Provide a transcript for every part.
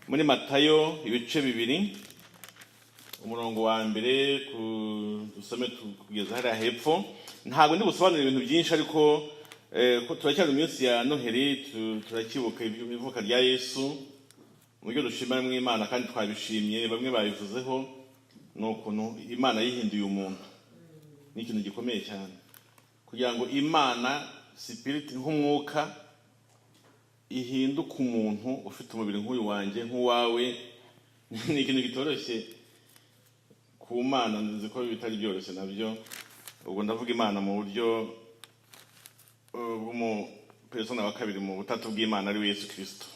muri Matayo ibice bibiri umurongo wa mbere dusome kugeza hariya hepfo. Ntabwo ndi busobanura ibintu byinshi, ariko ko turacyari iminsi ya Noheli, turakibuka ivuka rya Yesu mu buryo dushimira mu Imana, kandi twabishimye. Bamwe babivuzeho n'ukuntu Imana yihinduye umuntu. Ni ikintu gikomeye cyane kugira ngo Imana spirit nk'umwuka ihinduka umuntu ufite umubiri nk'uyu wanjye nk'uwawe. Ni ikintu kitoroshye ku Mana, nzi ko bitari byoroshye nabyo. Ubwo ndavuga Imana mu buryo persona wa kabiri mu butatu bw'Imana ari Yesu Kristo.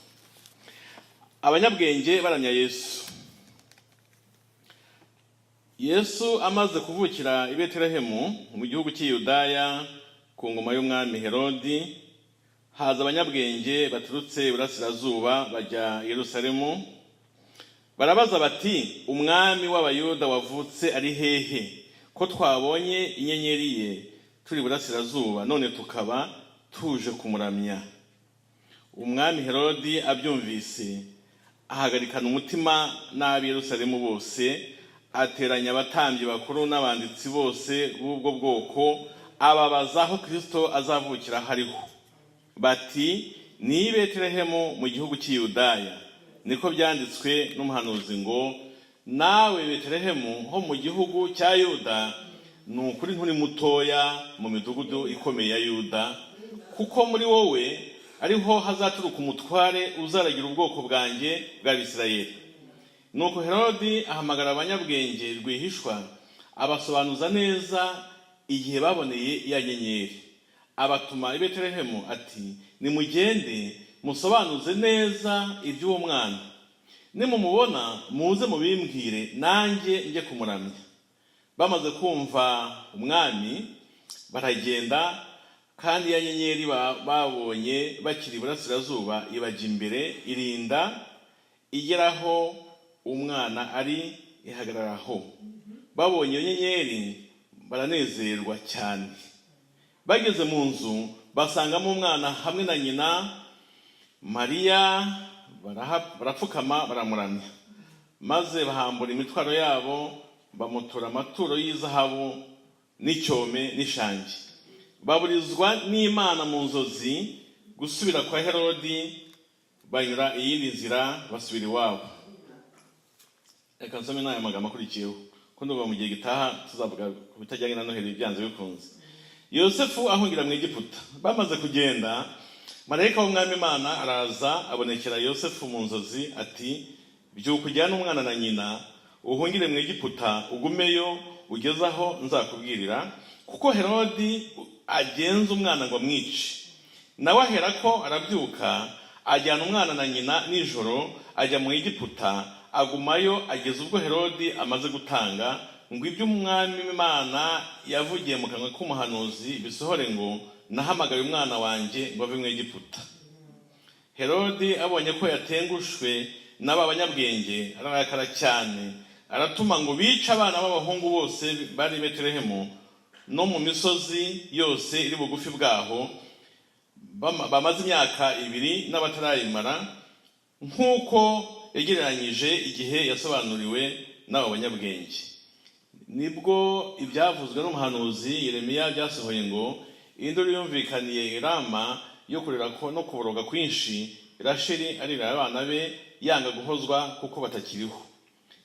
Abanyabwenge baramya Yesu. Yesu amaze kuvukira i Betelehemu mu gihugu cy'Iyudaya ku ngoma y'umwami Herodi, haza abanyabwenge baturutse iburasirazuba bajya i Yerusalemu. Barabaza bati, umwami w'Abayuda wavutse ari hehe? Ko twabonye inyenyeri ye turi iburasirazuba, none tukaba tuje kumuramya. Umwami Herodi abyumvise, ahagarikana umutima n'ab'i Yerusalemu bose, ateranya abatambyi bakuru n'abanditsi bose b'ubwo bwoko, ababaza aho Kristo azavukira hariho. Bati, ni i Betelehemu mu gihugu cy'Iyudaya, niko byanditswe n'umuhanuzi ngo, nawe Betelehemu ho mu gihugu cya Yuda, ni ukuri nturi mutoya mu midugudu ikomeye ya Yuda, kuko muri wowe ariho hazaturuka umutware uzaragira ubwoko bwanjye bwa Isirayeli. Nuko Herodi ahamagara abanyabwenge rwihishwa, abasobanuza neza igihe baboneye iya nyenyeri. Abatuma i Betelehemu ati, nimugende musobanuze neza iby'uwo mwana, nimumubona muze mubimbwire, nanjye njye kumuramya. Bamaze kumva umwami baragenda, kandi ya nyenyeri babonye bakiri iburasirazuba ibajya imbere, irinda igeraho umwana ari, ihagararaho. Babonye iyo nyenyeri baranezerwa cyane. Bageze mu nzu basangamo umwana hamwe na nyina Mariya, barapfukama baramuramya. Maze bahambura imitwaro yabo, bamutura amaturo y'izahabu n'icyome n'ishangi. Baburizwa n'Imana mu nzozi gusubira kwa Herodi, banyura iyindi nzira basubira iwabo. Reka nsome n'aya magambo akurikiyeho, ko ndumva mu gihe gitaha tuzavuga ku bitajyanye na Noheli byanze bikunze. Yosefu ahungira mu Egiputa. Bamaze kugenda, marayika w'umwami Imana araza abonekera Yosefu mu nzozi ati, byuka ujyane umwana na nyina uhungire mu Egiputa, ugumeyo ugeze aho nzakubwirira, kuko Herodi agenza umwana ngo amwice. Nawe aherako arabyuka, ajyana umwana na nyina nijoro, ajya mu Egiputa, agumayo ageza ubwo Herodi amaze gutanga, ngo ibyo umwami Imana yavugiye mu kanwa k'umuhanuzi bisohore, ngo nahamagaye umwana wanjye ngo ave mu Egiputa. Herodi abonye ko yatengushwe n'aba banyabwenge, ararakara cyane, aratuma ngo bice abana b'abahungu bose bari i Betelehemu no mu misozi yose iri bugufi bwaho, bamaze imyaka 2 n'abatarayimara, nk'uko yagereranyije igihe yasobanuriwe n'abo banyabwenge. Nibwo ibyavuzwe n'umuhanuzi Yeremiya byasohoye ngo, induru yumvikaniye i Rama yo kurira no kuboroga kwinshi, Rasheli arira abana be yanga guhozwa kuko batakiriho.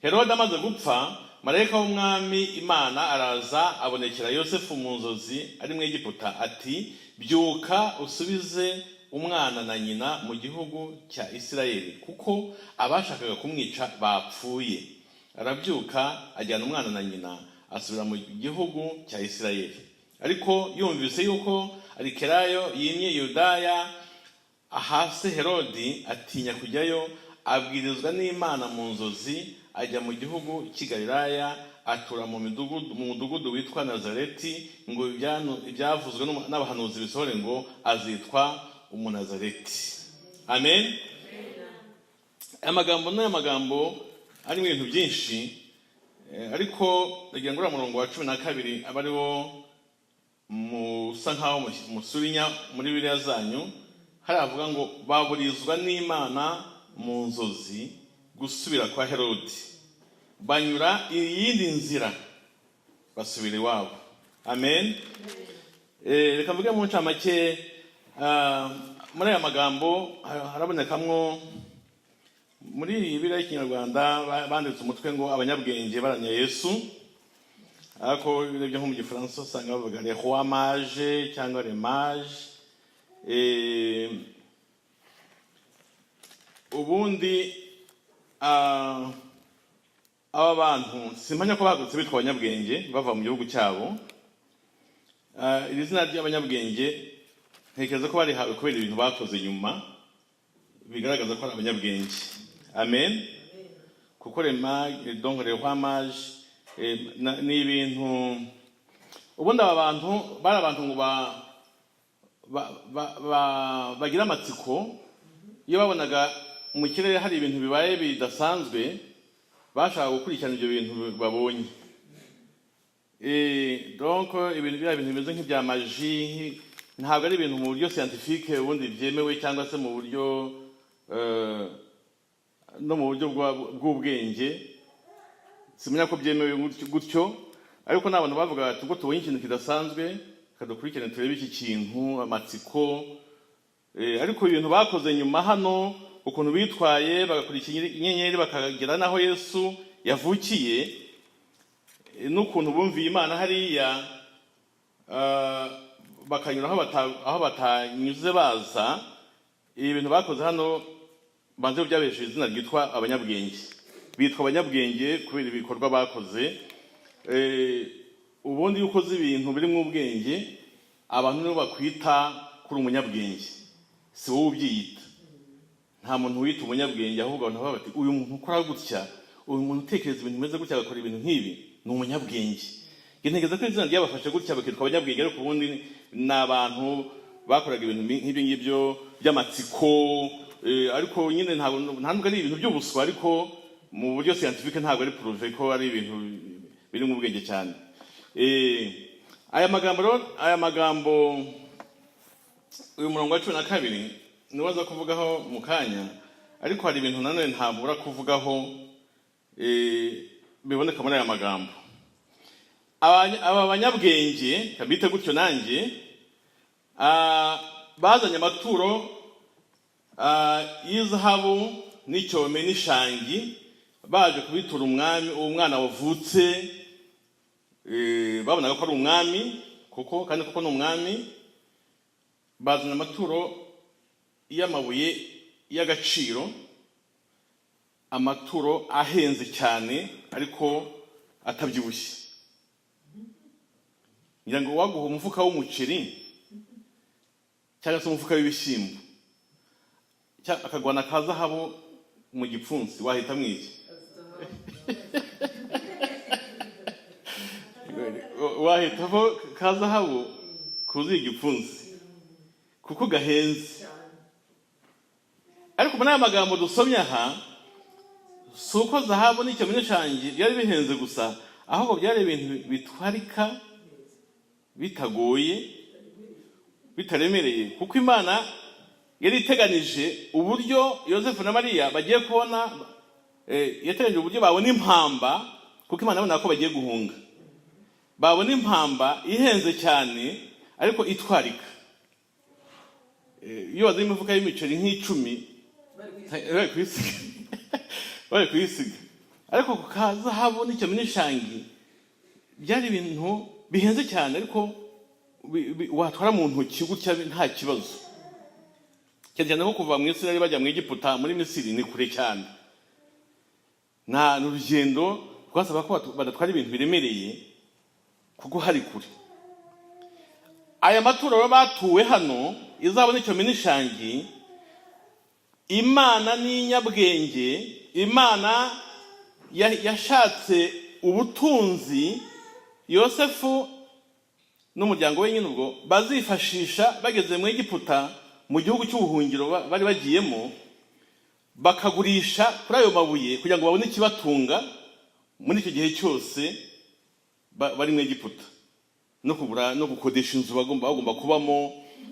Herode amaze gupfa, marayika w'umwami Imana araza abonekera Yosefu mu nzozi ari mu Egiputa ati, byuka usubize umwana na nyina mu gihugu cya Isirayeli, kuko abashakaga kumwica bapfuye. Arabyuka ajyana umwana na nyina asubira mu gihugu cya Isirayeli. Ariko yumvise yuko Arikelayo yimye Yudaya, ahase Herodi atinya kujyayo, abwirizwa n'Imana mu nzozi, ajya mu gihugu cy'i Galilaya, atura mu mudugudu witwa Nazareti, ngo ibyavuzwe n'abahanuzi bisohore, ngo azitwa Umunazareti. Amen. Amagambo n'aya magambo ari ibintu byinshi, ariko ndagira ngo umurongo wa 12 abariwo musa nkaho musurinya muri Bibiliya zanyu, hari avuga ngo baburizwa n'Imana mu nzozi gusubira kwa Herodi, banyura iyindi nzira basubira iwabo. Amen. Reka mvuge mu ncamake, muri aya magambo harabonekamwo muri Bibiliya y'Ikinyarwanda banditse umutwe ngo abanyabwenge baramya Yesu, ariko ibyo nko mu Gifaransa usanga bavuga les rois mages cyangwa les mages. Ubundi aba bantu simpanya ko bagutse bitwa abanyabwenge bava mu gihugu cyabo. Iri zina ry'abanyabwenge ntekereza ko barihawe kubera ibintu bakoze nyuma bigaragaza ko ari abanyabwenge. Amen. Kuko donc les rois mages ni ibintu, ubundi aba bantu bari abantu ngo bagira amatsiko. Iyo babonaga mu kirere hari ibintu bibaye bidasanzwe, bashaka gukurikirana ibyo bintu babonye. Donc ibintu bimeze nk'ibya magie, ntabwo ari ibintu mu buryo scientifique ubundi byemewe cyangwa se mu buryo no mu buryo bw'ubwenge. Simenya ko byemewe gutyo, ariko n'abantu bavuga ati ngo tubonye ikintu kidasanzwe kadukurikirane turebe iki kintu, amatsiko. Ariko ibintu bakoze nyuma hano, ukuntu bitwaye bagakurikira inyenyeri bakagera naho Yesu yavukiye, n'ukuntu bumviye Imana hariya, bakanyura aho batanyuze baza. Ibintu bakoze hano banze byabesheje izina ryitwa abanyabwenge. Bitwa abanyabwenge kubera ibikorwa bakoze. Ubundi iyo ukoze ibintu biri mu ubwenge, abantu nibo bakwita kuri umunyabwenge, si wowe ubyiyita. Nta muntu wita umunyabwenge, ahubwo abantu baba bati uyu muntu ukora gutya, uyu muntu utekereza ibintu bimeze gutya, agakora ibintu nk'ibi, ni umunyabwenge. Ntekereza ko izina ryabafashe gutya bakitwa abanyabwenge, ariko ubundi ni abantu bakoraga ibintu nk'ibyo ngibyo by'amatsiko. Ariko nyine ntabwo ari ibintu by'ubuswa, ariko mu buryo scientifique ntabwo ari prouvé ko ari ibintu biri mu bwenge cyane. Aya magambo uyu murongo wa 12 niwaza kuvugaho mu kanya, ariko hari ibintu nanone ntabura kuvugaho biboneka muri aya magambo. Aba banyabwenge kabite gutyo nanjye bazanye amaturo y'izahabu n'icyome n'ishangi, baje kubitura umwana wavutse. Babonaga ko ari umwami kandi koko ni umwami. Bazana amaturo y'amabuye y'agaciro, amaturo ahenze cyane ariko atabyibushye. Ngira ngo waguha umufuka w'umuceri cyangwa se umufuka w'ibishyimbo akagwana ka zahabu mu gipfunsi, wahita mwiki? Wahitamo ka zahabu kuzuye igipfunsi kuko gahenze. Ariko muri aya magambo dusomye aha, si uko zahabu n'icyome n'ishangi byari bihenze gusa, ahubwo byari ibintu bitwarika, bitagoye, bitaremereye. Kuko Imana yari iteganije uburyo Yosefu na Mariya bagiye kubona, yateganije uburyo babona impamba, kuko Imana yabona ko bagiye guhunga. Babona impamba ihenze cyane ariko itwarika. Iyo wazanye imifuka y'imiceri nk'icumi bari kuyisiga. Ariko ku ka zahabu n'icyome n'ishangi byari ibintu bihenze cyane, ariko watwara mu ntoki gutya nta kibazo. Cyane ko kuva mu Isirayeli bajya mu Egiputa muri Misiri ni kure cyane. Nta n'urugendo rwasaba ko badatwara ibintu biremereye kuko hari kure. Aya maturo batuwe hano, izahabu n'icyome n'ishangi, Imana ni nyabwenge. Imana yashatse ubutunzi Yosefu n'umuryango we nyine ubwo bazifashisha bageze mu Egiputa, mu gihugu cy'ubuhungiro bari bagiyemo, bakagurisha kuri ayo mabuye kugira ngo babone ikibatunga muri icyo gihe cyose bari mu Egiputa. No kugura no gukodesha inzu bagomba kubamo,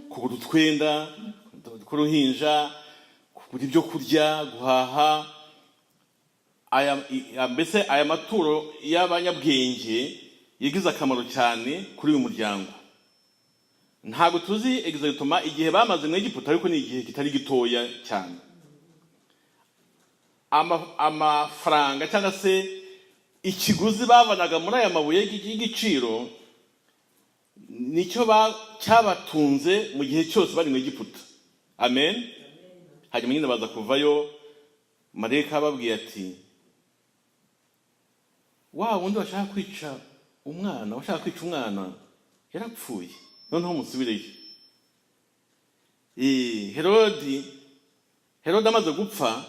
kugura utwenda k'uruhinja, kugura ibyo kurya, guhaha. Mbese aya maturo y'abanyabwenge yagize akamaro cyane kuri uyu muryango. Ntabwo tuzi exactement igihe bamaze mu Egiputa, ariko ni igihe kitari gitoya cyane. Amafaranga cyangwa se ikiguzi bavanaga muri aya mabuye y'igiciro nicyo cyabatunze mu gihe cyose bari mu Egiputa. Amen. Hanyuma nyine baza kuvayo, marayika ababwiye ati, wa wundi washaka kwica umwana yarapfuye, noneho musubireyo. Herode amaze gupfa,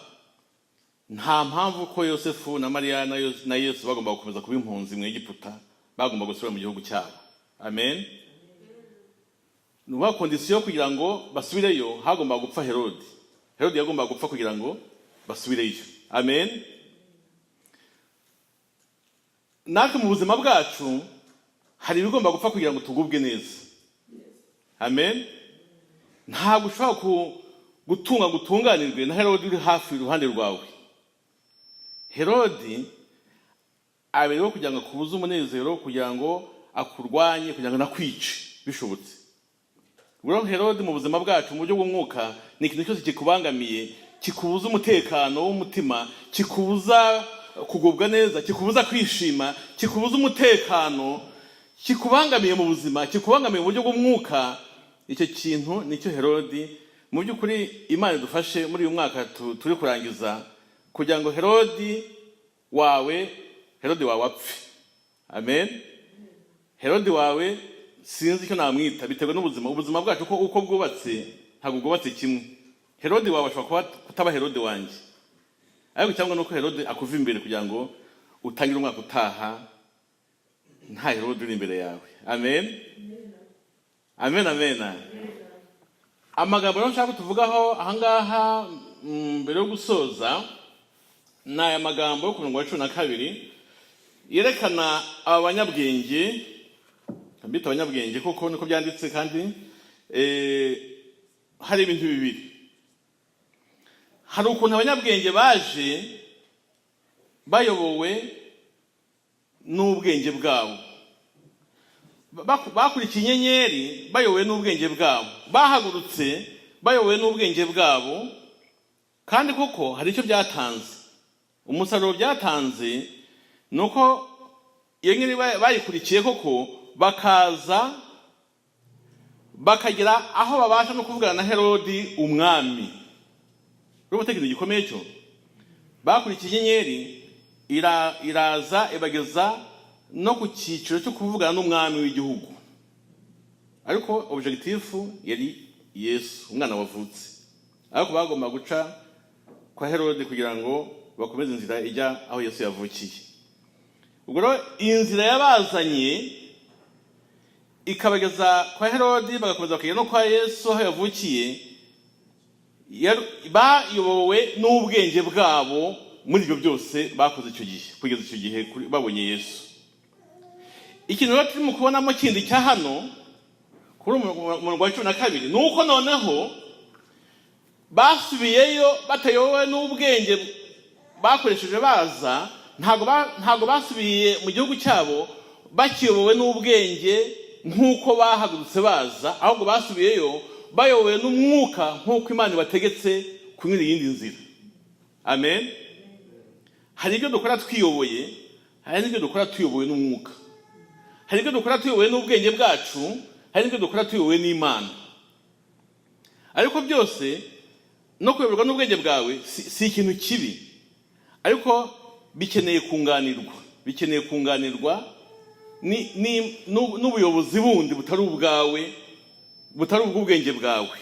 nta mpamvu ko Yosefu na Mariya na Yesu bagomba gukomeza kuba impunzi mu Egiputa, bagomba gusubira mu gihugu cyabo. Amen. Nuba kondisiyo kugira ngo basubireyo hagomba gupfa Herode yagomba gupfa kugira ngo basubireyo. Amen. Natwe mu buzima bwacu hari ibigomba gupfa kugira ngo tugubwe neza. Amen. Ntabwo ushobora gutunganirwe na Herode uri hafi iruhande rwawe. Herode abereho kugira ngo akubuze umunezero, kugira ngo akurwanye, kugira ngo nakwice bishobotse. Ubwo Herode mu buzima bwacu mu buryo bw'umwuka ni ikintu cyose kikubangamiye, kikubuza umutekano w'umutima, kikubuza kugubwa neza, kikubuza kwishima, kikubuza umutekano, kikubangamiye mu buzima, kikubangamiye mu buryo bw'umwuka. Icyo kintu nicyo Herode. Mu by'ukuri Imana idufashe muri uyu mwaka turi kurangiza, kugira ngo Herode wawe apfe. Amen. Herode wawe sinzi icyo namwita, bitewe n'ubuzima. Ubuzima bwacu uko bwubatse ntabwo bwubatse kimwe. Herode wawe ashobora kutaba Herode wanjye, ariko cyangwa nuko Herode akuva imbere kugira ngo utangire umwaka utaha nta Herode uri imbere yawe. Amen. Amen. Amen. Amagambo nshaka tuvugaho ahangaha mbere yo gusoza ni aya magambo yo ku murongo wa 12 yerekana abanyabwenge. Mbita abanyabwenge kuko niko byanditse, kandi hari ibintu bibiri. Hari ukuntu abanyabwenge baje bayobowe n'ubwenge bwabo, bakurikiye inyenyeri bayobowe n'ubwenge bwabo, bahagurutse bayobowe n'ubwenge bwabo. Kandi koko hari icyo byatanze. Umusaruro byatanze nuko iyo nyiri bayikurikiye koko bakaza bakagera aho babasha no kuvugana na Herode umwami. Rero ikintu gikomeye cyo bakurikiye inyenyeri iraza ibageza no ku cyiciro cyo kuvugana n'umwami w'igihugu, ariko objectif yari Yesu, umwana wavutse. Ariko bagomba guca kwa Herode kugira ngo bakomeze inzira ijya aho Yesu yavukiye. Ubwo rero inzira yabazanye ikabageza kwa Herode, bagakomeza bakagera no kwa Yesu aho yavukiye. Bayobowe n'ubwenge bwabo muri ibyo byose bakoze icyo gihe, kugeza icyo gihe babonye Yesu. Ikintu rero turimo kubonamo kindi cya hano kuri umurongo wa 12 ni uko noneho basubiyeyo batayobowe n'ubwenge bakoresheje baza. Ntago basubiye mu gihugu cyabo bakiyobowe n'ubwenge nk'uko bahagurutse baza, ahubwo basubiyeyo bayobowe n'umwuka nk'uko Imana ibategetse kunyura iyindi nzira. Amen. Hari ibyo dukora twiyoboye, hari n'ibyo dukora tuyobowe n'umwuka. Hari ibyo dukora tuyobowe n'ubwenge bwacu, hari n'ibyo dukora tuyobowe n'Imana. Ariko byose no kuyoborwa n'ubwenge bwawe si ikintu kibi, ariko bikeneye kunganirwa n'ubuyobozi bundi butari ubwawe, butari ubw'ubwenge bwawe.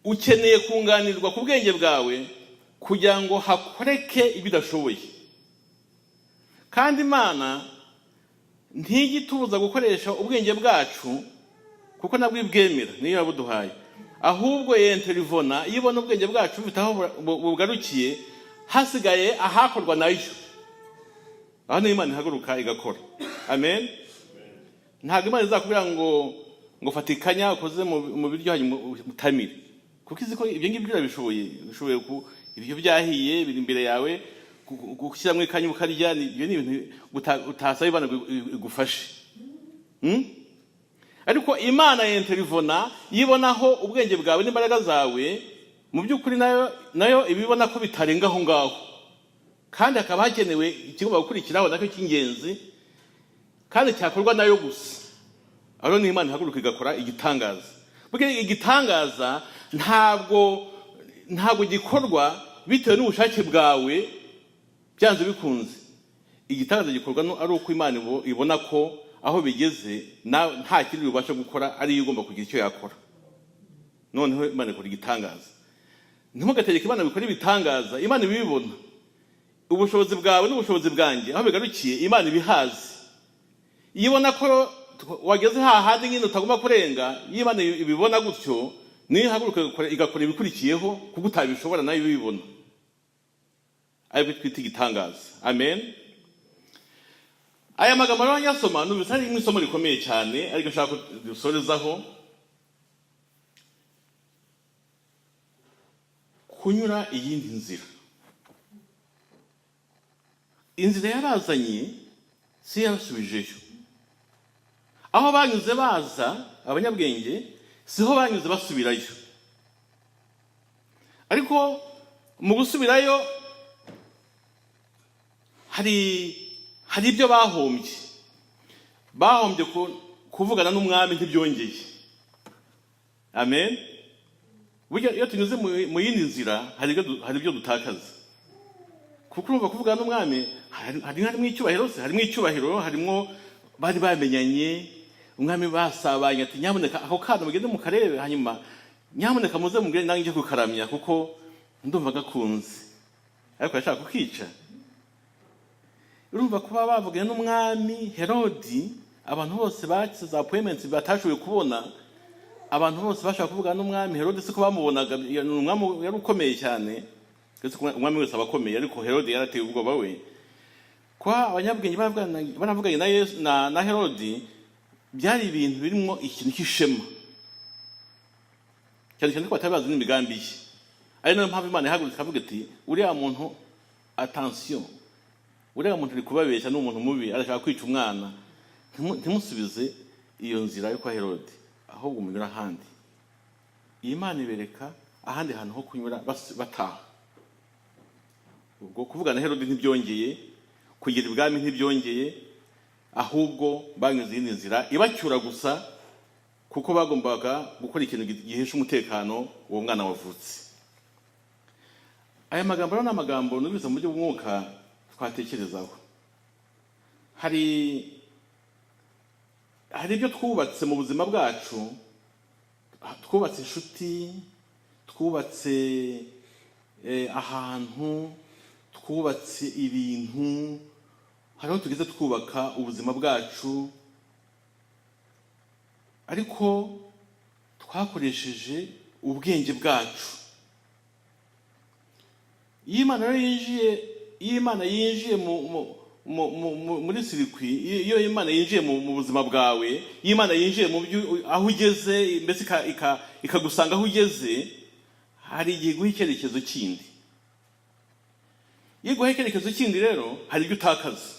Ukeneye kunganirwa ku bwenge bwawe kugira ngo hakoreke ibidashoboye. Kandi Imana ntigitubuza gukoresha ubwenge bwacu kuko nabwo ibwemera, niyo yabuduhaye. Ahubwo yenterivona ibona ubwenge bwacu bufite aho bugarukiye, hasigaye ahakorwa nayo. Aho niyo Imana ihaguruka igakora. Amen. Ntabwo Imana izakubwira ngo ngo fatikanya ukoze mu biryo hanyuma utamire, kuko izi ko ibyo ngibyo bishoboye ibyo byahiye biri imbere yawe gushyiramo ikanya ukarya. Ibyo ni ibintu utasaba Imana igufashe. Ariko Imana yenterivona yibonaho ubwenge bwawe n'imbaraga zawe, mu by'ukuri nayo ibibona ko bitarenga aho ngaho, kandi hakaba hakenewe ikigomba gukurikiraho nacyo cy'ingenzi kandi cyakorwa nayo gusa. Aho ni Imana ihaguruka igakora igitangaza. Kuko igitangaza ntabwo gikorwa bitewe n'ubushake bwawe byanze bikunze. Igitangaza gikorwa ari uko Imana ibona ko aho bigeze nta kindi ubasha gukora, ari yo igomba kugira icyo yakora. Noneho Imana ikora igitangaza. Ntimugategeke Imana bikora ibitangaza, Imana ibibona. Ubushobozi bwawe n'ubushobozi bwanjye aho bigarukiye Imana ibihazi. Ibona ko wageze hahandi nyine utagomba kurenga, Imana ibibona gutyo, niyo ihaguruka igakora ibikurikiyeho kuko utabishobora nayo ibibona. Aribyo twita igitangaza. Amen. Aya magambo y'abanyasoma n'ubisa ari mu isomo rikomeye cyane, ariko nshaka gusorezaho kunyura iyindi nzira. Inzira yarazanye si yabasubijeyo. Aho banyuze baza abanyabwenge siho banyuze basubirayo. Ariko mu gusubirayo hari ibyo bahombye kuvugana n'umwami ntibyongeye. Amen. Burya iyo tunyuze mu yindi nzira hari ibyo dutakaza. Kuko urumva kuvugana n'umwami harimo icyubahiro, harimo bari bamenyanye, umwami basabanye ati nyamuneka ako kana mugende mukarebe, hanyuma nyamuneka muze mugende nange njye kukaramya kuko ndumva gakunze. Ariko yashaka kukica. Urumva kuba bavuganye n'umwami Herodi, abantu bose bakize za appointments batashoboye kubona, abantu bose bashaka kuvugana n'umwami Herodi siko bamubonaga. Umwami yari ukomeye cyane, umwami wese abakomeye, ariko Herodi yarateye ubwoba we. Kwa abanyabwenge baravuganye na Herodi, byari ibintu birimo ikintu cy'ishema cyane cyane ko batabazi n'imigambi ye. Ari nayo mpamvu Imana ihagurutse ikavuga iti uriya muntu attention, uriya muntu uri kubabeshya n'umuntu mubi, arashaka kwica umwana. Ntimusubize iyo nzira yo kwa Herodi, ahubwo munyura ahandi. Imana ibereka ahandi hantu ho kunyura bataha. Ubwo kuvugana na Herodi ntibyongeye, kugira ibwami ntibyongeye, ahubwo banyuze iyindi nzira ibacyura gusa, kuko bagombaga gukora ikintu gihesha umutekano uwo mwana wavutse. Aya magambo rero ni amagambo n'ubiza mu buryo bw'umwuka twatekerezaho. Hari ibyo twubatse mu buzima bwacu, twubatse inshuti, twubatse ahantu, twubatse ibintu, hariho tugeze twubaka ubuzima bwacu, ariko twakoresheje ubwenge bwacu. Iyo Imana yinjiye muri sirikwi, iyo Imana yinjiye mu buzima bwawe, iyo Imana yinjiye mu aho ugeze, mbese ikagusanga aho ugeze, hari igihe guha icyerekezo kindi. Iyo guha icyerekezo kindi rero hari ibyo utakaza.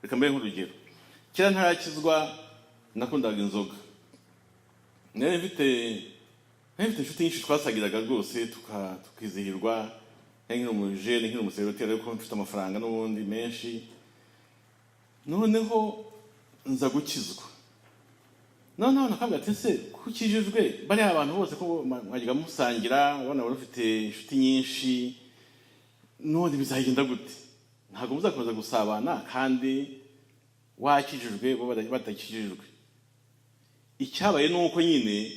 Reka mbe nk'urugero. Kera ntarakizwa nakundaga inzoga. Nari mfite inshuti nyinshi twasagiraga rwose tukizihirwa. Nkiri umujene, nkiri umuseroteri, ariko mfite amafaranga n'ubundi menshi. Noneho nza gukizwa. Noneho nakabwira ati se kukijijwe bari abantu bose ko mwajyaga musangira, abana bari bafite inshuti nyinshi, none bizagenda gute? Ntabwo muzakomeza gusabana kandi wakijijwe bo batakijijwe. Icyabaye nuko nyine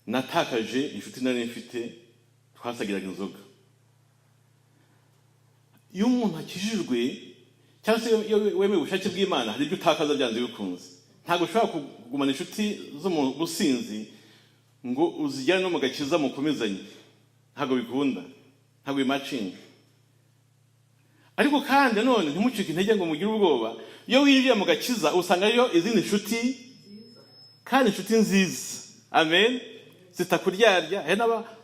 natakaje inshuti nari mfite twasagiraga inzoga. Iyo umuntu akijijwe cyangwa se iyo wemeye ubushake bw'Imana, hari ibyo utakaza byanze bikunze. Ntabwo ushobora kugumana inshuti zo mu businzi ngo uzijyane no mu gakiza mukomezanye. Ntabwo bikunda, ntabwo bimacinga. Ariko kandi none ntimucike intege ngo mugire ubwoba. Iyo winjiye mu gakiza usanga iyo izindi nshuti kandi inshuti nziza, amen, zitakuryarya.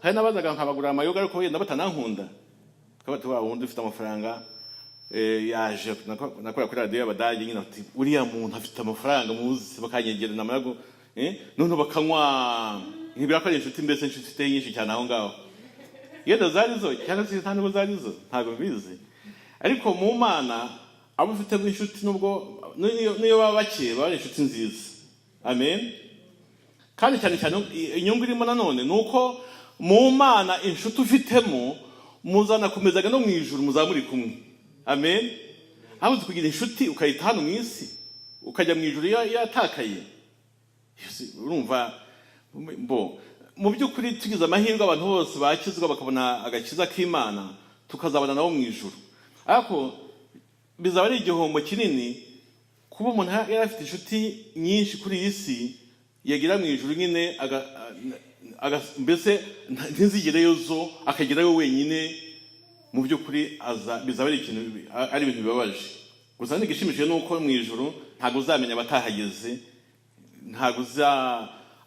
Hari n'abazaga nkabagurira amayoga ariko wenda batanankunda, kabati wa wundi ufite amafaranga yaje nakora kuri radio y'Abadage nyine ati uriya muntu afite amafaranga muzi, bakanyegera namarago none bakanywa ntibirakora inshuti, mbese inshuti iteye nyinshi cyane aho ngaho. Yenda zarizo cyangwa se ntabwo zarizo, ntabwo bizi. Ariko mu Mana abo ufite inshuti nubwo niyo baba bake baba inshuti nziza, amen. Kandi cyane cyane inyungu irimo nanone nuko mu Mana inshuti ufitemo muzana kumezaga no mu ijuru muzamuri kumwe, amen. Aho kugira inshuti ukayita hano mu isi ukajya mu ijuru yatakaye, urumva mu by'ukuri tugize amahirwe abantu bose bakizwa bakabona agakiza k'Imana tukazabana nabo mu ijuru. Ariko bizaba ari igihombo kinini kuba umuntu yari afite inshuti nyinshi kuri iyi si, yagira mu ijuru nyine mbese ntizigereyo zo akagerayo wenyine. Mu by'ukuri bizaba ari ibintu bibabaje. Gusa n'igishimishije nuko mu ijuru ntabwo uzamenya abatahageze,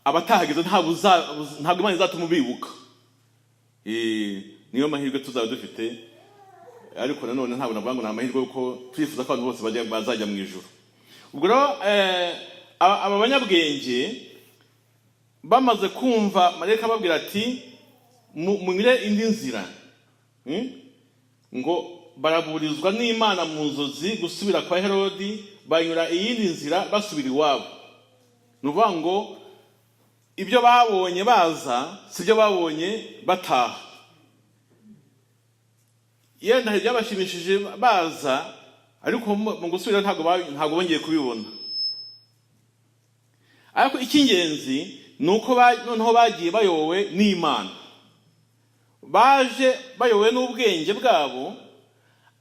abatahageze ntabwo Imana izatuma bibuka. Niyo mahirwe tuzaba dufite, ariko nanone ntabwo navuga ngo ni amahirwe kuko twifuza ko abantu bose bazajya mu ijuru. Ubwo rero aba banyabwenge bamaze kumva marayika ababwira ati munyure indi nzira, ngo baraburizwa n'Imana mu nzozi gusubira kwa Herodi, banyura iyindi nzira basubira iwabo. Nuvuga ngo ibyo babonye baza sibyo babonye bataha. Yenda hari byabashimishije baza, ariko mu gusubira ntabwo bongeye kubibona. Ariko icy'ingenzi nuko noneho bagiye bayobowe n'Imana, baje bayobowe n'ubwenge bwabo,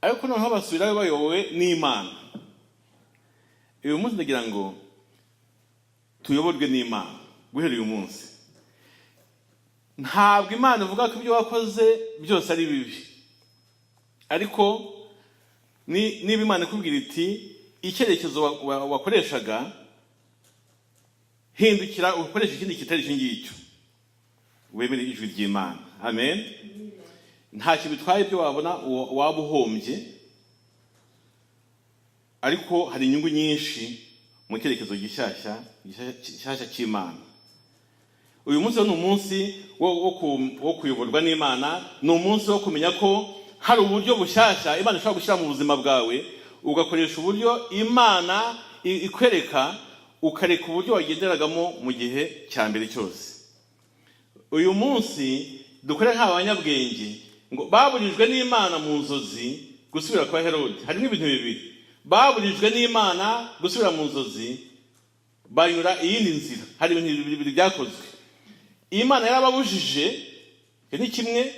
ariko noneho basubirayo bayobowe n'Imana. Uyu munsi ndagira ngo tuyoborwe n'Imana guhera uyu munsi. Ntabwo Imana ivuga ko ibyo wakoze byose ari bibi, ariko niba Imana ikubwira iti icyerekezo wakoreshaga hindukira ukoresha ikindi kitari icyo ngicyo, wemere ijwi ry'Imana, amen. Ntacyo bitwaye ibyo wabona waba uhombye, ariko hari inyungu nyinshi mu cyerekezo gishyashya cy'Imana. Uyu munsi ni umunsi wo kuyoborwa n'Imana, ni umunsi wo kumenya ko hari uburyo bushyashya Imana ishobora gushyira mu buzima bwawe, ugakoresha uburyo Imana ikwereka, ukareka uburyo wagenderagamo mu gihe cya mbere cyose. Uyu munsi dukore nk'abanyabwenge ngo baburijwe n'Imana mu nzozi gusubira kwa Herodi. Harimo ibintu bibiri: baburijwe n'Imana gusubira mu nzozi, banyura iyindi nzira. Hari ibintu bibiri byakozwe. Imana yarababujije, ni kimwe.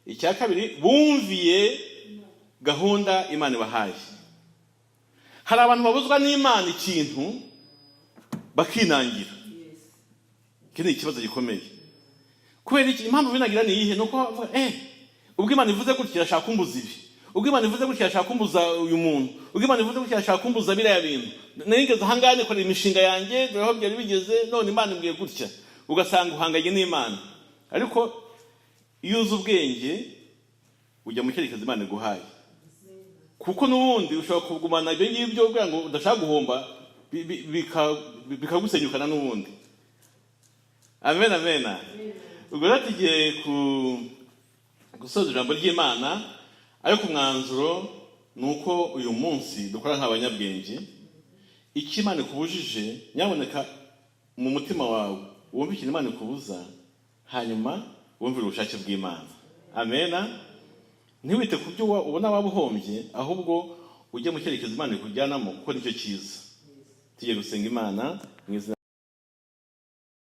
Icya kabiri, bumviye gahunda Imana ibahaye. Hari abantu babuzwa n'Imana ikintu bakinangira. Iki ni ikibazo gikomeye. Kubera iki? Impamvu binagira ni iyihe? Nuko ubwo Imana ivuze gutya irashaka kumbuza ibi, ubwo Imana ivuze gutya irashaka kumbuza uyu muntu, ubwo Imana ivuze gutya irashaka kumbuza biriya bintu. Nigeze ahangane kora imishinga yanjye, dore aho byari bigeze, none Imana imbwiye gutya. Ugasanga uhanganye n'Imana. Ariko iyo uzi ubwenge ujya mu cyerekezo Imana iguhaye, kuko n'ubundi ushobora kugumana ibyo ngibyo kugira ngo udashaka guhomba, bikagusenyukana n'ubundi. Amen, amen. Ubwo rero tugiye gusoza ijambo ry'Imana, ariko umwanzuro ni uko uyu munsi dukora nk'abanyabwenge. Icyo Imana ikubujije, nyaboneka mu mutima wawe wumve ikintu Imana ikubuza, hanyuma wumvire ubushake bw'Imana. Amen. Ntiwite ku byo ubona waba uhombye, ahubwo ujye mu cyerekezo Imana ikujyanamo, kuko nicyo cyiza. Tugiye gusenga Imana mu izina